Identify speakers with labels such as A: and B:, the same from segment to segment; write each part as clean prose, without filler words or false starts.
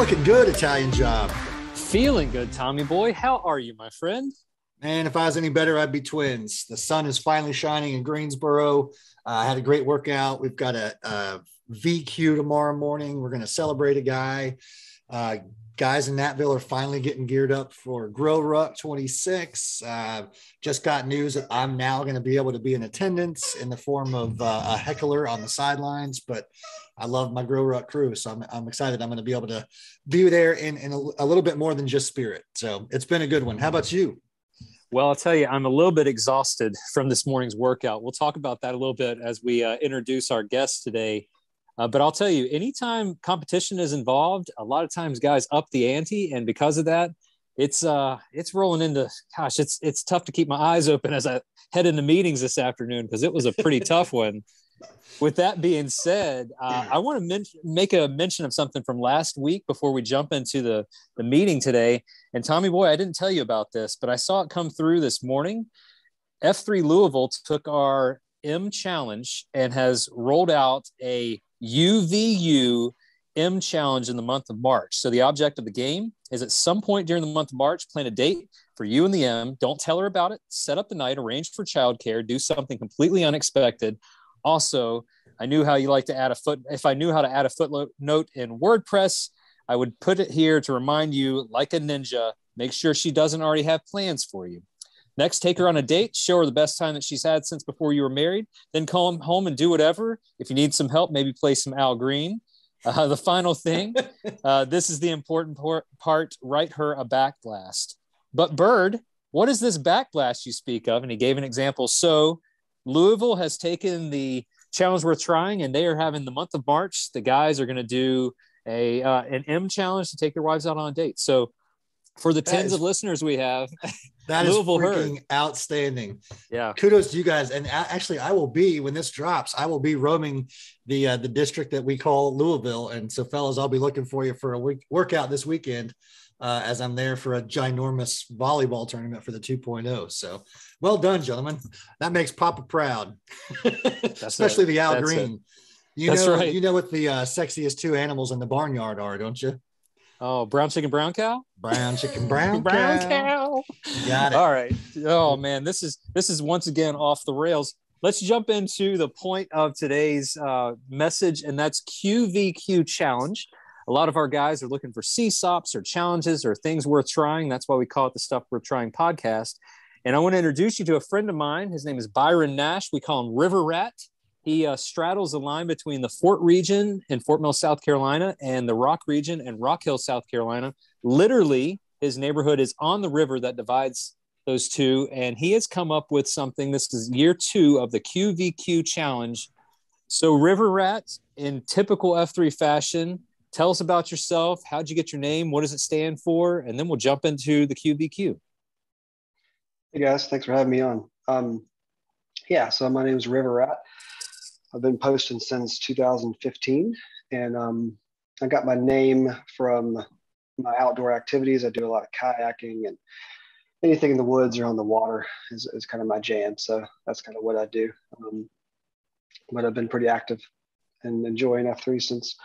A: looking good, Italian Job.
B: Feeling good, Tommy boy. How are you, my friend?
A: Man, if I was any better, I'd be twins. The sun is finally shining in Greensboro. I had a great workout. We've got a VQ tomorrow morning. We're going to celebrate a guy. Guys in Natville are finally getting geared up for Grow Ruck 26. Just got news that I'm now going to be able to be in attendance in the form of a heckler on the sidelines, but I love my Grow Ruck crew. So I'm excited. I'm going to be able to be there in a little bit more than just spirit. So it's been a good one. How about you?
B: Well, I'll tell you, I'm a little bit exhausted from this morning's workout. We'll talk about that a little bit as we introduce our guest today. But I'll tell you, anytime competition is involved, a lot of times guys up the ante. And because of that, it's rolling into, gosh, it's tough to keep my eyes open as I head into meetings this afternoon because it was a pretty tough one. With that being said, I want to make a mention of something from last week before we jump into the meeting today. And Tommy boy, I didn't tell you about this, but I saw it come through this morning. F3 Louisville took our M Challenge and has rolled out a QvQ M Challenge in the month of March. So the object of the game is at some point during the month of March, plan a date for you and the M. Don't tell her about it. Set up the night, arrange for childcare, do something completely unexpected. Also, I knew how you like to add a foot. If I knew how to add a footnote in WordPress, I would put it here to remind you, like a ninja, make sure she doesn't already have plans for you. Next, take her on a date, show her the best time that she's had since before you were married, then call home and do whatever. If you need some help, maybe play some Al Green. The final thing, this is the important part, write her a backblast. But Bird, what is this backblast you speak of? And he gave an example. So Louisville has taken the challenge we're trying, and they are having the month of March. The guys are going to do an M challenge to take their wives out on a date. So for the tens of listeners we have,
A: that is freaking outstanding.
B: Yeah.
A: Kudos to you guys. And actually, I will be, when this drops, I will be roaming the district that we call Louisville. And so, fellas, I'll be looking for you for a workout this weekend as I'm there for a ginormous volleyball tournament for the 2.0. So well done, gentlemen. That makes Papa proud, especially the Al Green. That's right. You know what the sexiest two animals in the barnyard are, don't you?
B: Oh, brown chicken, brown cow?
A: Brown chicken, brown
B: cow.
A: Got it.
B: All right. Oh, man, this is once again off the rails. Let's jump into the point of today's message, and that's QvQ Challenge. A lot of our guys are looking for CSOPs or challenges or things worth trying. That's why we call it the Stuff Worth Trying podcast. And I want to introduce you to a friend of mine. His name is Byron Nash. We call him River Rat. He straddles the line between the Fort region in Fort Mill, South Carolina, and the Rock region in Rock Hill, South Carolina. Literally, his neighborhood is on the river that divides those two, and he has come up with something. This is year 2 of the QvQ Challenge. So, River Rat, in typical F3 fashion, tell us about yourself. How'd you get your name? What does it stand for? And then we'll jump into the QvQ.
C: Hey, guys. Thanks for having me on. So my name is River Rat. I've been posting since 2015, and I got my name from my outdoor activities. I do a lot of kayaking, and anything in the woods or on the water is kind of my jam. So that's kind of what I do. But I've been pretty active and enjoying F3 since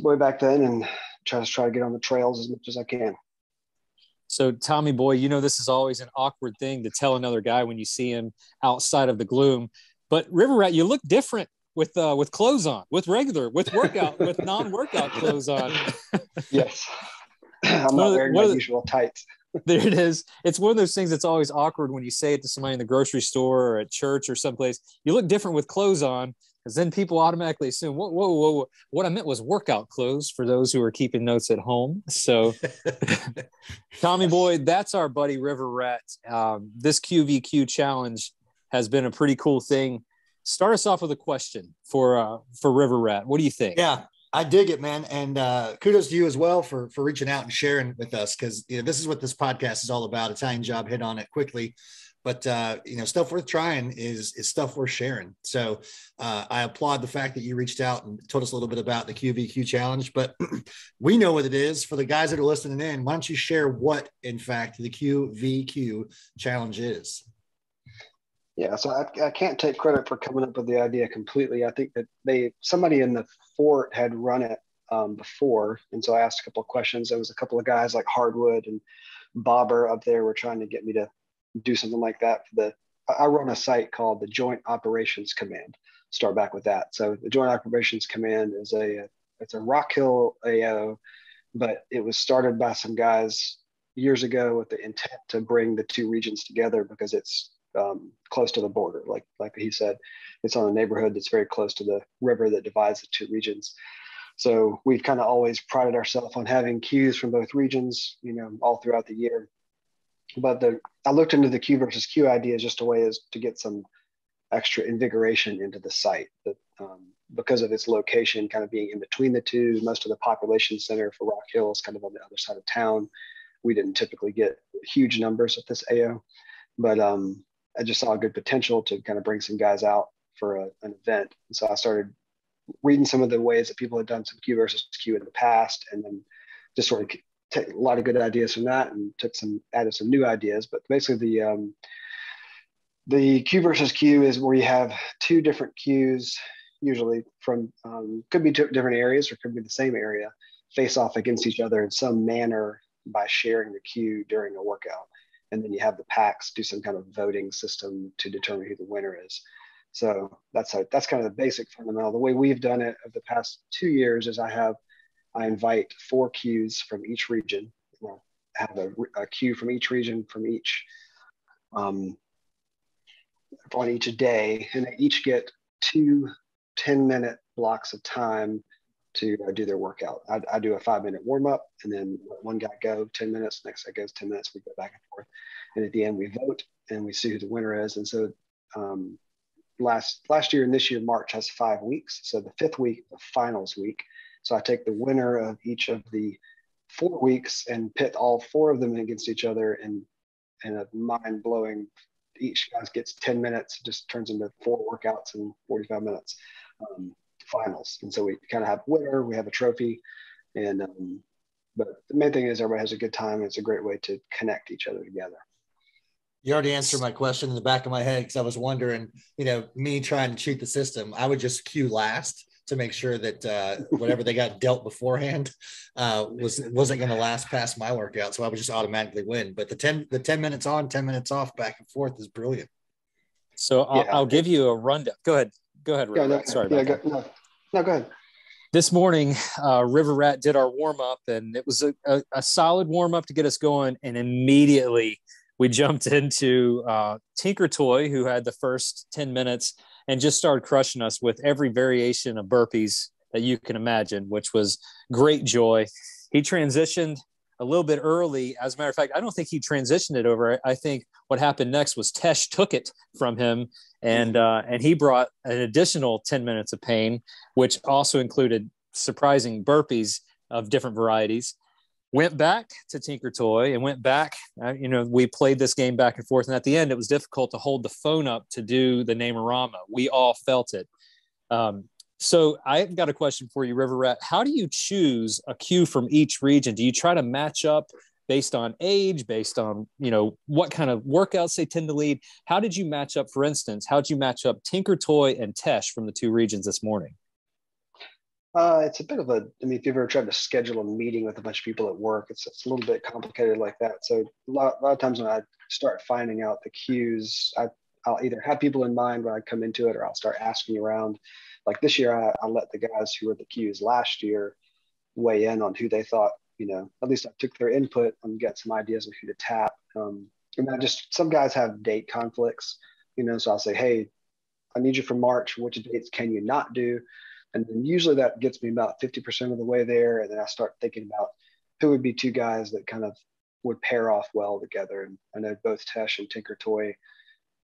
C: way back then, and try to get on the trails as much as I can.
B: So Tommy boy, this is always an awkward thing to tell another guy when you see him outside of the gloom. But River Rat, you look different with clothes on, with non-workout clothes on.
C: Yes, I'm not wearing my usual tights.
B: There it is. It's one of those things that's always awkward when you say it to somebody in the grocery store or at church or someplace. You look different with clothes on, because then people automatically assume, whoa. What I meant was workout clothes for those who are keeping notes at home. So, Tommy boy, that's our buddy River Rat. This QvQ Challenge has been a pretty cool thing. Start us off with a question for River Rat. What do you think?
A: Yeah, I dig it, man. And kudos to you as well for reaching out and sharing with us, because this is what this podcast is all about. Italian Job hit on it quickly. But, stuff worth trying is stuff worth sharing. So I applaud the fact that you reached out and told us a little bit about the QvQ Challenge. But we know what it is. For the guys that are listening in, why don't you share what, in fact, the QvQ Challenge is?
C: Yeah, so I can't take credit for coming up with the idea completely. I think that somebody in the fort had run it before. And so I asked a couple of questions. There was a couple of guys like Hardwood and Bobber up there were trying to get me to do something like that. I run a site called the Joint Operations Command. Start back with that. So the Joint Operations Command is it's a Rock Hill AO, but it was started by some guys years ago with the intent to bring the two regions together because it's close to the border. Like he said, it's on a neighborhood that's very close to the river that divides the two regions. So we've kind of always prided ourselves on having Qs from both regions, all throughout the year. But I looked into the Q versus Q idea as just a way to get some extra invigoration into the site. That because of its location, kind of being in between the two, most of the population center for Rock Hill is kind of on the other side of town. We didn't typically get huge numbers at this AO, but I just saw a good potential to kind of bring some guys out for an event. And so I started reading some of the ways that people had done some Q versus Q in the past, and then just sort of take a lot of good ideas from that and added some new ideas. But basically the Q versus Q is where you have two different Qs, usually from, could be different areas or could be the same area, face off against each other in some manner by sharing the Q during a workout. And then you have the packs do some kind of voting system to determine who the winner is. So that's kind of the basic fundamental. The way we've done it over the past 2 years is I invite 4 Qs from each region. We'll have a Q from each region from each on each day, and they each get 2 10-minute blocks of time to do their workout. I do a 5-minute warm up, and then let one guy go 10 minutes, next guy goes 10 minutes, we go back and forth. And at the end we vote and we see who the winner is. And so last year and this year, March has 5 weeks. So the 5th week, the finals week. So I take the winner of each of the 4 weeks and pit all 4 of them against each other in a mind-blowing, each guy gets 10 minutes, just turns into 4 workouts in 45 minutes, finals. And so we kind of have a winner, we have a trophy, and but the main thing is everybody has a good time. It's a great way to connect each other together.
A: You already answered my question in the back of my head, because I was wondering, me trying to cheat the system, I would just queue last to make sure that whatever they got dealt beforehand wasn't going to last past my workout. So I would just automatically win. But the 10 minutes on, 10 minutes off, back and forth is brilliant.
B: So I'll give you a rundown. Go ahead. River Rat. Sorry about that.
C: No, go ahead. This
B: morning, River Rat did our warm up, and it was a solid warm up to get us going. And immediately we jumped into Tinker Toy, who had the first 10 minutes and just started crushing us with every variation of burpees that you can imagine, which was great joy. He transitioned a little bit early. As a matter of fact, I don't think he transitioned it over. I think what happened next was Tesh took it from him, and he brought an additional 10 minutes of pain, which also included surprising burpees of different varieties. Went back to Tinker Toy and went back. We played this game back and forth, and at the end, it was difficult to hold the phone up to do the Name-A-Rama. We all felt it. So I've got a question for you, River Rat. How do you choose a cue from each region? Do you try to match up based on age, based on, what kind of workouts they tend to lead? How did you match up, for instance, how did you match up Tinker Toy and Tesh from the 2 regions this morning?
C: It's a bit of if you've ever tried to schedule a meeting with a bunch of people at work, it's a little bit complicated like that. So a lot of times when I start finding out the cues, I'll either have people in mind when I come into it, or I'll start asking around. Like this year, I let the guys who were the cues last year weigh in on who they thought, at least I took their input and got some ideas of who to tap. And then some guys have date conflicts, so I'll say, hey, I need you for March. Which dates can you not do? And then usually that gets me about 50% of the way there. And then I start thinking about who would be 2 guys that kind of would pair off well together. And I know both Tesh and Tinker Toy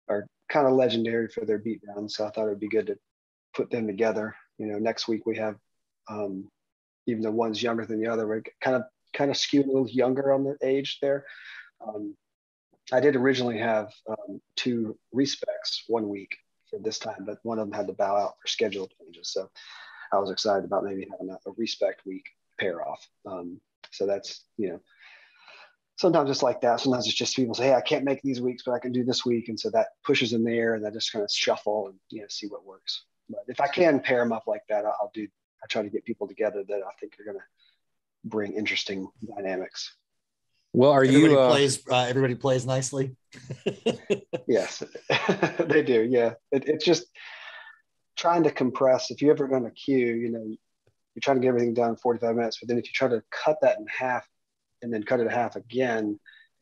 C: are kind of legendary for their beatdowns. So I thought it would be good to put them together. Next week we have, even though one's younger than the other, we're kind of skewed a little younger on the age there. I did originally have 2 respects 1 week for this time, but one of them had to bow out for schedule changes. So I was excited about maybe having a respect week pair off. So that's, sometimes it's like that. Sometimes it's just people say, hey, I can't make these weeks, but I can do this week. And so that pushes them there, and I just kind of shuffle and, see what works. But if I can pair them up like that, I I try to get people together that I think are going to bring interesting dynamics.
B: Well, are you?
A: Everybody plays nicely.
C: Yes, they do. Yeah, it's just trying to compress. If you ever run a queue, you're trying to get everything done in 45 minutes, but then if you try to cut that in half and then cut it in half again,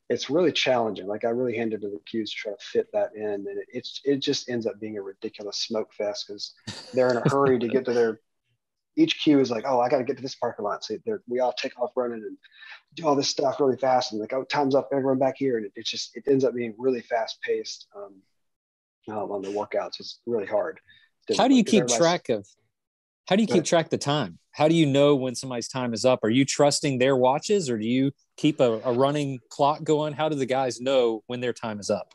C: it's really challenging. Like I really handed to the queues to try to fit that in, and it just ends up being a ridiculous smoke fest because they're in a hurry to get to their. Each queue is like, oh, I got to get to this parking lot. So we all take off running and do all this stuff really fast, and like, oh, time's up, everyone back here, and it ends up being really fast paced on the workouts. It's really hard.
B: How do you keep track of? How do you keep track of the time? How do you know when somebody's time is up? Are you trusting their watches, or do you keep a running clock going? How do the guys know when their time is up?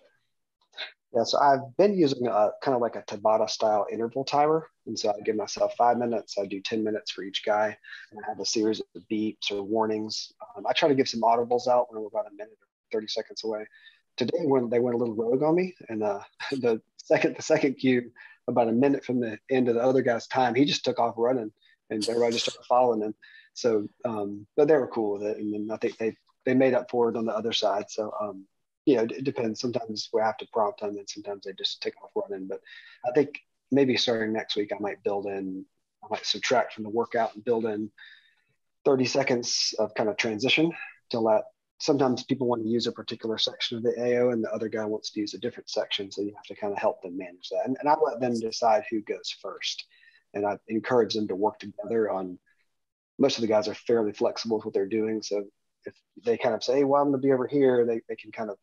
C: Yeah, so I've been using kind of like a Tabata style interval timer. And so I give myself 5 minutes. I do 10 minutes for each guy. And I have a series of beeps or warnings. I try to give some audibles out when we're about a minute or 30 seconds away. Today, when they went a little rogue on me, and the second cue, about a minute from the end of the other guy's time, he just took off running, and everybody just started following him. So, but they were cool with it. And then I think they made up for it on the other side. So, it depends. Sometimes we have to prompt them, and sometimes they just take off running. But I think maybe starting next week, I might subtract from the workout and build in 30 seconds of kind of transition to let. Sometimes people want to use a particular section of the AO, and the other guy wants to use a different section. So you have to kind of help them manage that. And I let them decide who goes first. And I encourage them to work together on. Most of the guys are fairly flexible with what they're doing. So if they kind of say, hey, well, I'm going to be over here, they can kind of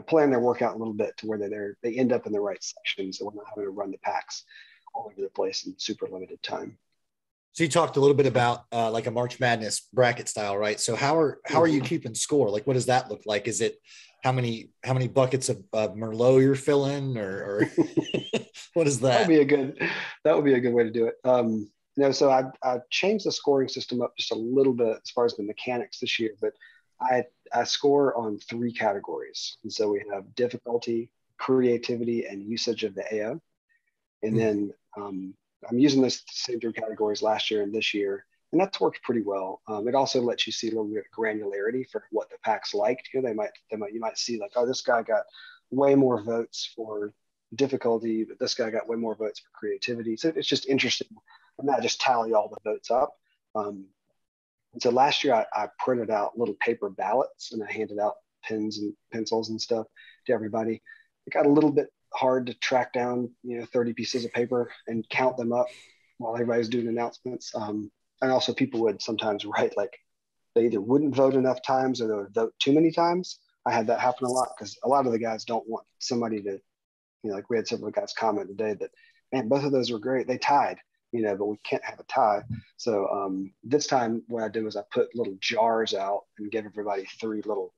C: plan their workout a little bit to where they end up in the right section. So we're not having to run the packs all over the place in super limited time.
A: So you talked a little bit about like a March Madness bracket style, right? So how are you keeping score? Like, what does that look like? Is it how many buckets of Merlot you're filling, or what is that?
C: That would be a good way to do it. So I changed the scoring system up just a little bit as far as the mechanics this year, but I score on 3 categories. And so we have difficulty, creativity, and usage of the AO. And then I'm using those same 3 categories last year and this year, and that's worked pretty well. It also lets you see a little bit of granularity for what the packs liked. You might see like, oh, this guy got way more votes for difficulty, but this guy got way more votes for creativity. So it's just interesting, and not just tally all the votes up. And so last year I printed out little paper ballots, and I handed out pens and pencils and stuff to everybody. It got a little bit hard to track down, 30 pieces of paper and count them up while everybody's doing announcements. And also people would sometimes write like they either wouldn't vote enough times or they would vote too many times. I had that happen a lot because a lot of the guys don't want somebody to, like we had several guys comment today that, man, both of those were great. They tied. But we can't have a tie. So this time what I did was I put little jars out and gave everybody 3 little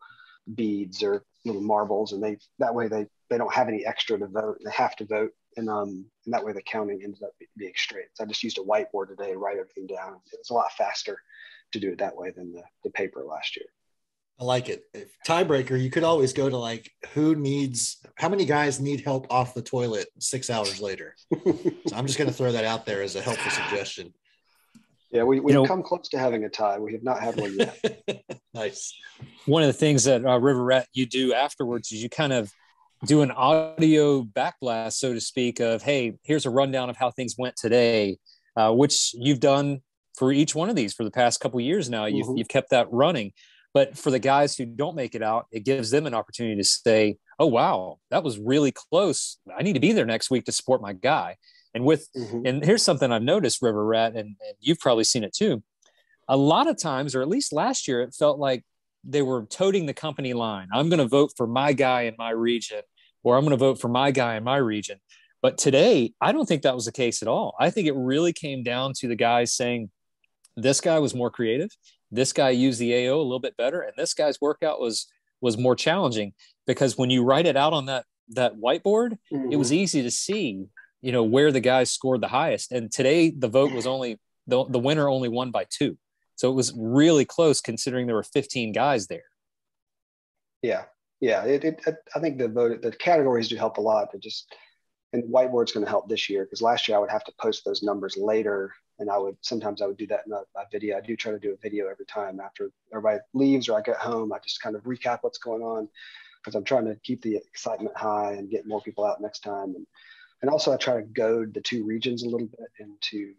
C: beads or little marbles, and that way they don't have any extra to vote, and they have to vote, and that way the counting ended up being straight. So I just used a whiteboard today to write everything down. It was a lot faster to do it that way than the paper last year.
A: I like it. If tiebreaker, you could always go to like how many guys need help off the toilet 6 hours later. So I'm just going to throw that out there as a helpful suggestion.
C: Yeah, we've come close to having a tie. We have not had one yet.
A: Nice.
B: One of the things that River Rat you do afterwards is you kind of do an audio backblast, so to speak, of, hey, here's a rundown of how things went today, which you've done for each one of these for the past couple of years now. You've kept that running. But for the guys who don't make it out, it gives them an opportunity to say, oh, wow, that was really close. I need to be there next week to support my guy. And and here's something I've noticed, River Rat, and you've probably seen it too. A lot of times, or at least last year, it felt like they were toting the company line. I'm going to vote for my guy in my region, or I'm going to vote for my guy in my region. But today, I don't think that was the case at all. I think it really came down to the guys saying, this guy was more creative. This guy used the AO a little bit better, and this guy's workout was more challenging, because when you write it out on that whiteboard, it was easy to see, where the guys scored the highest. And today the vote was only the winner only won by 2, so it was really close considering there were 15 guys there.
C: Yeah. I think the categories do help a lot. And whiteboard's going to help this year, because last year I would have to post those numbers later And sometimes I would do that in a video. I do try to do a video every time after everybody leaves or I get home. I just kind of recap what's going on because I'm trying to keep the excitement high and get more people out next time. And also I try to goad the two regions a little bit into,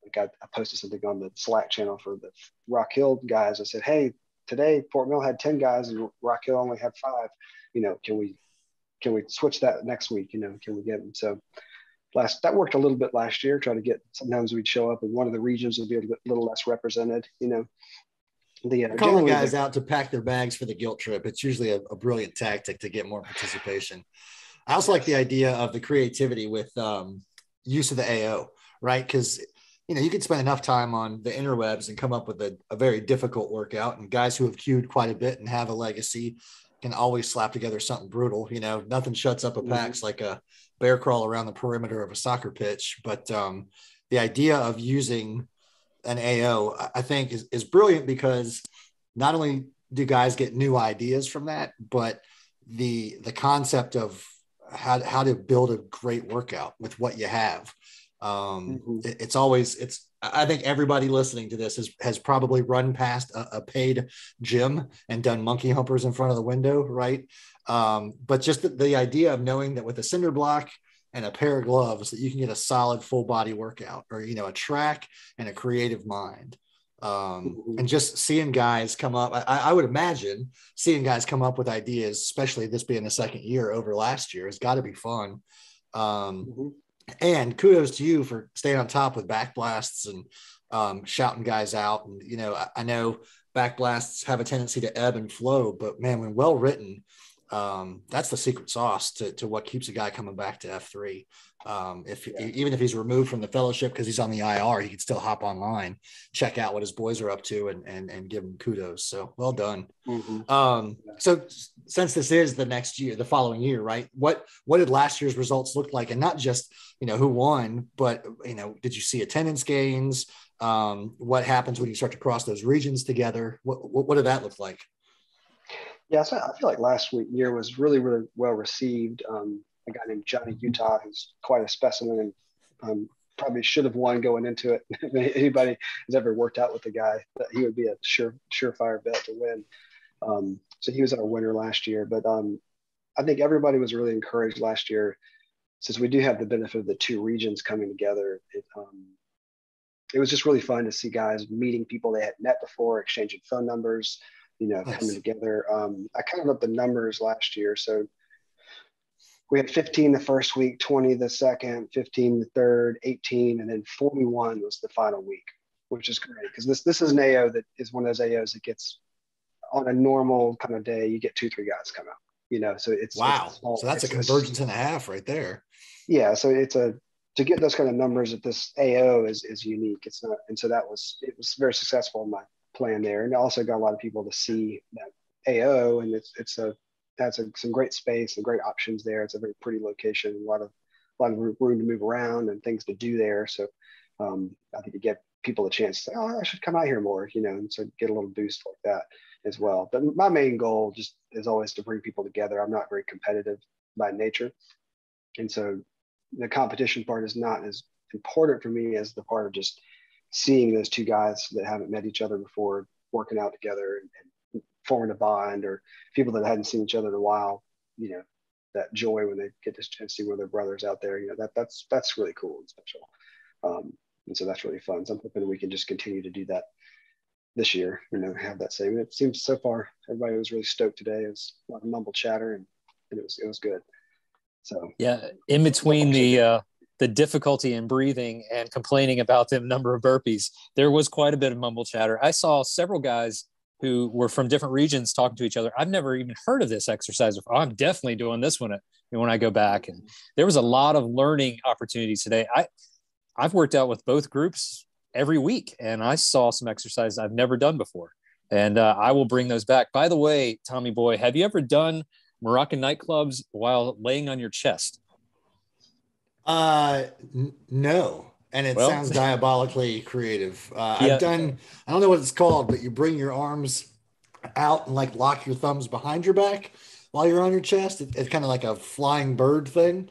C: like I posted something on the Slack channel for the Rock Hill guys. I said, hey, today Fort Mill had 10 guys and Rock Hill only had 5. Can we switch that next week? Can we get them? So that worked a little bit last year. Try to get, sometimes we'd show up and one of the regions would be a little less represented.
A: Calling guys out to pack their bags for the guilt trip. It's usually a brilliant tactic to get more participation. I also like the idea of the creativity with use of the AO, right? Because you could spend enough time on the interwebs and come up with a very difficult workout. And guys who have queued quite a bit and have a legacy can always slap together something brutal. Nothing shuts up a PAX like a bear crawl around the perimeter of a soccer pitch. But the idea of using an AO, I think, is brilliant because not only do guys get new ideas from that, but the concept of how to build a great workout with what you have. I think everybody listening to this has probably run past a paid gym and done monkey humpers in front of the window, right? But just the idea of knowing that with a cinder block and a pair of gloves that you can get a solid full body workout, or a track and a creative mind. And just seeing guys come up, I would imagine seeing guys come up with ideas, especially this being the second year over last year, has got to be fun. And kudos to you for staying on top with backblasts and shouting guys out. And, I know backblasts have a tendency to ebb and flow, but man, when well written, that's the secret sauce to what keeps a guy coming back to F3. Even if he's removed from the fellowship because he's on the IR, he can still hop online, check out what his boys are up to, and give him kudos. So well done. So since this is the next year, the following year, right? What did last year's results look like? And not just who won, but did you see attendance gains? What happens when you start to cross those regions together? What did that look like?
C: Yeah, so I feel like last year was really, really well received. A guy named Johnny Utah, who's quite a specimen and probably should have won going into it. If anybody has ever worked out with the guy, he would be a surefire bet to win. So he was our winner last year. But I think everybody was really encouraged last year, since we do have the benefit of the two regions coming together. It was just really fun to see guys meeting people they had met before, exchanging phone numbers, nice. Coming together. I counted up the numbers last year. So we had 15 the first week, 20 the second, 15 the third, 18, and then 41 was the final week, which is great because this is an AO that is one of those AOs that gets, on a normal kind of day, you get 2-3 guys come out. So it's
A: wow.
C: It's
A: so that's a convergence and a half right there.
C: Yeah. So to get those kind of numbers at this AO is unique. It's not, and so it was very successful in my plan there, and also got a lot of people to see that AO, and that's some great space and great options there. It's a very pretty location, a lot of room to move around and things to do there. So I think you get people a chance to say, oh, I should come out here more, and so get a little boost like that as well. But my main goal just is always to bring people together. I'm not very competitive by nature, and so the competition part is not as important for me as the part of just seeing those two guys that haven't met each other before working out together and forming a bond, or people that hadn't seen each other in a while, that joy when they get this chance to see one of their brothers out there, that's really cool and special. And so that's really fun. So I'm hoping we can just continue to do that this year, have that same. It seems so far everybody was really stoked today. It was a lot of mumble chatter and it was good. So
B: yeah, in between the difficulty in breathing and complaining about the number of burpees, there was quite a bit of mumble chatter. I saw several guys who were from different regions talking to each other. I've never even heard of this exercise before. I'm definitely doing this one when I go back. And there was a lot of learning opportunities today. I've worked out with both groups every week, and I saw some exercises I've never done before. And I will bring those back. By the way, Tommy Boy, have you ever done Moroccan nightclubs while laying on your chest?
A: No. And it sounds diabolically creative. I've done, I don't know what it's called, but you bring your arms out and like lock your thumbs behind your back while you're on your chest. It's kind of like a flying bird thing.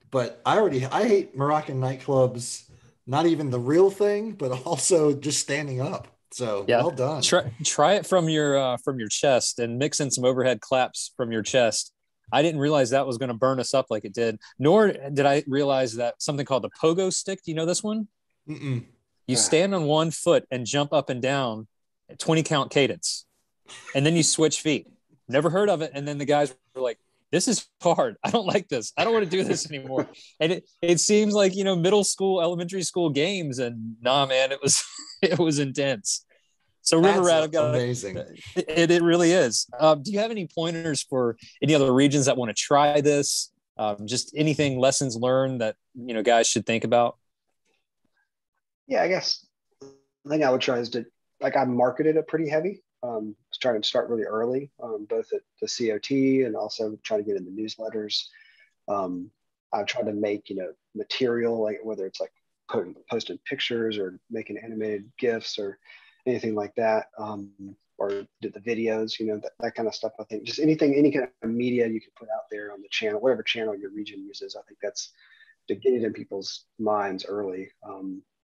A: But I hate Moroccan nightclubs not even the real thing, but also just standing up. So
B: Yeah.
A: well done.
B: Try it from your chest and mix in some overhead claps from your chest. I didn't realize that was going to burn us up like it did. Nor did I realize that something called the pogo stick. Do you know this one?
A: Mm-mm.
B: You stand on one foot and jump up and down at 20 count cadence, and then you switch feet. Never heard of it. And then the guys were like, this is hard. I don't like this. I don't want to do this anymore. And it seems like, middle school, elementary school games. And nah, man, it was, it was intense. So River Rat, I've got
A: amazing.
B: It really is. Do you have any pointers for any other regions that want to try this? Just anything, lessons learned that, guys should think about?
C: Yeah, I guess the thing I would try is to, like, I marketed it pretty heavy. Was trying to start really early, both at the COT and also trying to get in the newsletters. I've tried to make, material, like whether it's like posting pictures or making animated GIFs or anything like that, or did the videos, that kind of stuff. I think just any kind of media you can put out there on the channel, whatever channel your region uses. I think that's to get it in people's minds early.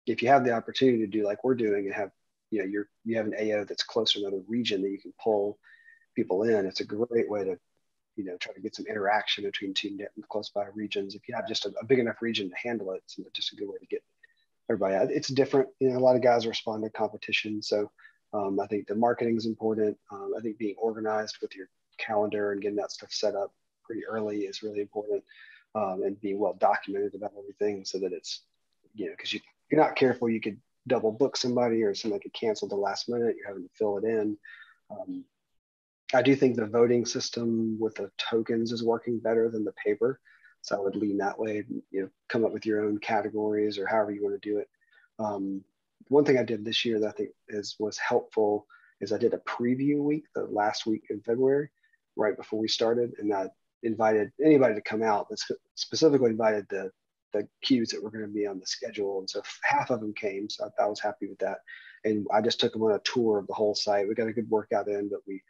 C: If you have the opportunity to do like we're doing and have, you have an AO that's close to another region that you can pull people in, it's a great way to, try to get some interaction between two close by regions. If you have just a big enough region to handle it, it's just a good way to get everybody out. It's different. A lot of guys respond to competition. So I think the marketing is important. I think being organized with your calendar and getting that stuff set up pretty early is really important. And being well documented about everything so that it's, because if you're not careful, you could double book somebody or somebody could cancel the last minute. You're having to fill it in. I do think the voting system with the tokens is working better than the paper. So I would lean that way, come up with your own categories or however you want to do it. One thing I did this year that I think was helpful is I did a preview week, the last week in February, right before we started. And I invited anybody to come out, but specifically invited the Qs that were going to be on the schedule. And so half of them came. So I was happy with that. And I just took them on a tour of the whole site. We got a good workout in, but we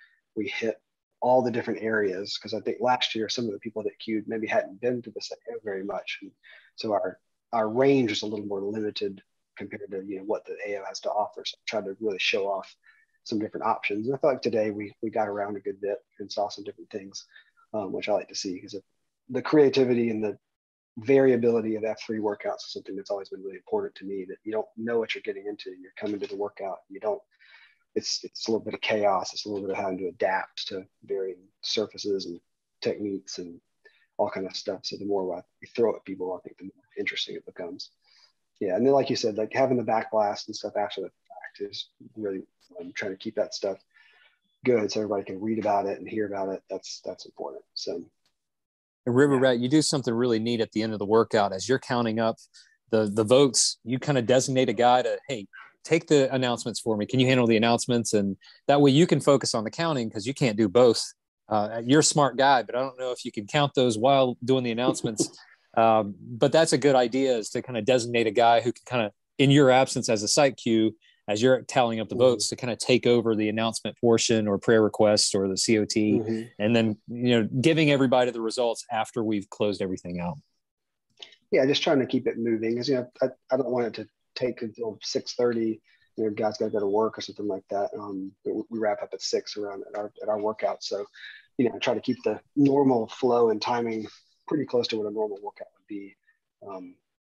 C: hit all the different areas, because I think last year some of the people that queued maybe hadn't been to this area very much, and so our range is a little more limited compared to what the AO has to offer. So I tried to really show off some different options, and I felt like today we got around a good bit and saw some different things, which I like to see, because the creativity and the variability of F3 workouts is something that's always been really important to me. That you don't know what you're getting into. You're coming to the workout, you don't. It's a little bit of chaos. It's a little bit of having to adapt to varying surfaces and techniques and all kind of stuff. So the more we throw at people, I think the more interesting it becomes. Yeah, and then like you said, like having the backblast and stuff after the fact is really trying to keep that stuff good so everybody can read about it and hear about it. That's important. So
B: River Rat, you do something really neat at the end of the workout as you're counting up the votes. You kind of designate a guy to, hey, take the announcements for me. Can you handle the announcements? And that way you can focus on the counting, because you can't do both. You're a smart guy, but I don't know if you can count those while doing the announcements. But that's a good idea, is to kind of designate a guy who can kind of, in your absence as a site queue, as you're tallying up the votes, to kind of take over the announcement portion or prayer request or the COT, and then, giving everybody the results after we've closed everything out.
C: Yeah, just trying to keep it moving, because I don't want it to take until 6:30. Guys got to go to work or something like that. We wrap up at 6 around at our workout. So, try to keep the normal flow and timing pretty close to what a normal workout would be.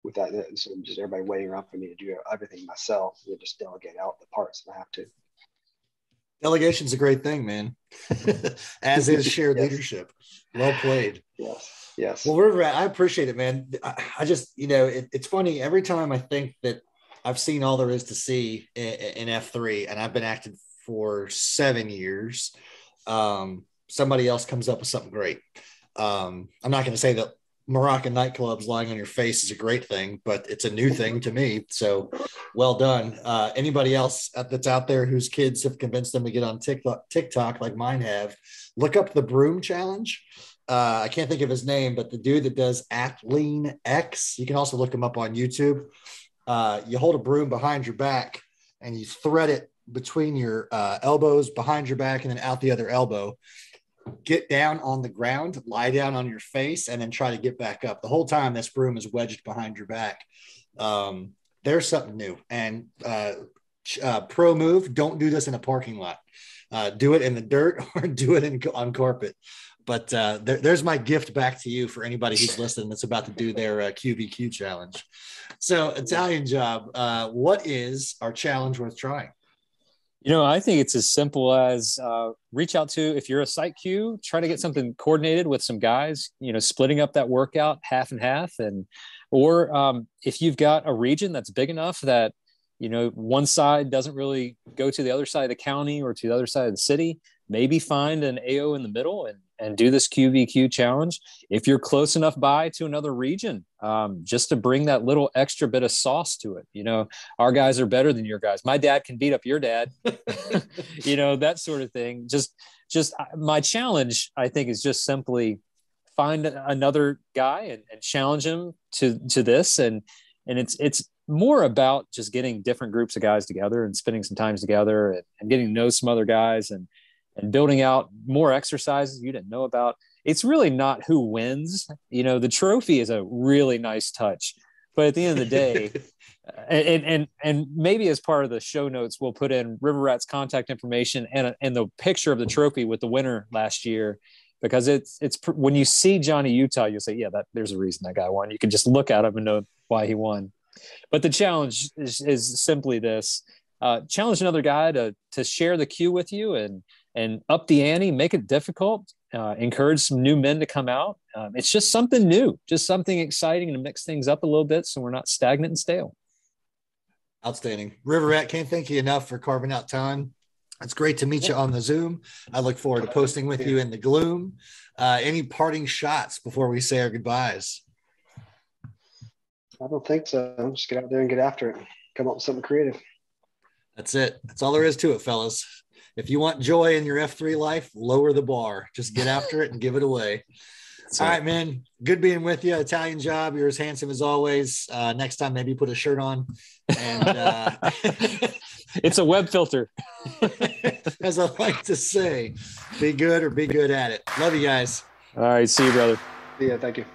C: With that, so just everybody waiting around for me to do everything myself, and just delegate out the parts that I have to.
A: Delegation's a great thing, man. As is shared leadership. Well played.
C: Yes.
A: Well, River Rat, I appreciate it, man. I just, it's funny. Every time I think that I've seen all there is to see in F3, and I've been active for 7 years, somebody else comes up with something great. I'm not going to say that Moroccan nightclubs lying on your face is a great thing, but it's a new thing to me. So well done. Anybody else that's out there whose kids have convinced them to get on TikTok like mine have, look up the broom challenge. I can't think of his name, but the dude that does Athlean X, you can also look him up on YouTube. You hold a broom behind your back and you thread it between your elbows behind your back and then out the other elbow. Get down on the ground, lie down on your face, and then try to get back up. The whole time this broom is wedged behind your back. That there's something new. And pro move, don't do this in a parking lot. Do it in the dirt or do it on carpet. But there's my gift back to you for anybody who's listening that's about to do their QvQ challenge. So Italian Job, what is our challenge worth trying?
B: I think it's as simple as reach out to, if you're a site Q, try to get something coordinated with some guys, splitting up that workout half and half. Or if you've got a region that's big enough that, one side doesn't really go to the other side of the county or to the other side of the city, maybe find an AO in the middle and do this QvQ challenge. If you're close enough by to another region, just to bring that little extra bit of sauce to it. Our guys are better than your guys. My dad can beat up your dad, that sort of thing. Just my challenge, I think, is just simply find another guy and challenge him to this. And it's more about just getting different groups of guys together and spending some time together and getting to know some other guys and building out more exercises you didn't know about. It's really not who wins. The trophy is a really nice touch, but at the end of the day, and maybe as part of the show notes, we'll put in River Rat's contact information and the picture of the trophy with the winner last year, because it's when you see Johnny Utah, you'll say, yeah, there's a reason that guy won. You can just look at him and know why he won. But the challenge is simply this: challenge another guy to share the Q with you and up the ante, make it difficult, encourage some new men to come out. It's just something new, just something exciting to mix things up a little bit so we're not stagnant and stale.
A: Outstanding. River Rat, can't thank you enough for carving out time. It's great to meet you on the Zoom. I look forward to posting with you in the gloom. Any parting shots before we say our goodbyes?
C: I don't think so. Just get out there and get after it. Come up with something creative.
A: That's it. That's all there is to it, fellas. If you want joy in your F3 life, lower the bar. Just get after it and give it away. All right, man. Good being with you. Italian Job. You're as handsome as always. Next time, maybe put a shirt on. And
B: it's a web filter.
A: As I like to say, be good or be good at it. Love you guys.
B: All right. See you, brother.
C: Yeah, thank you.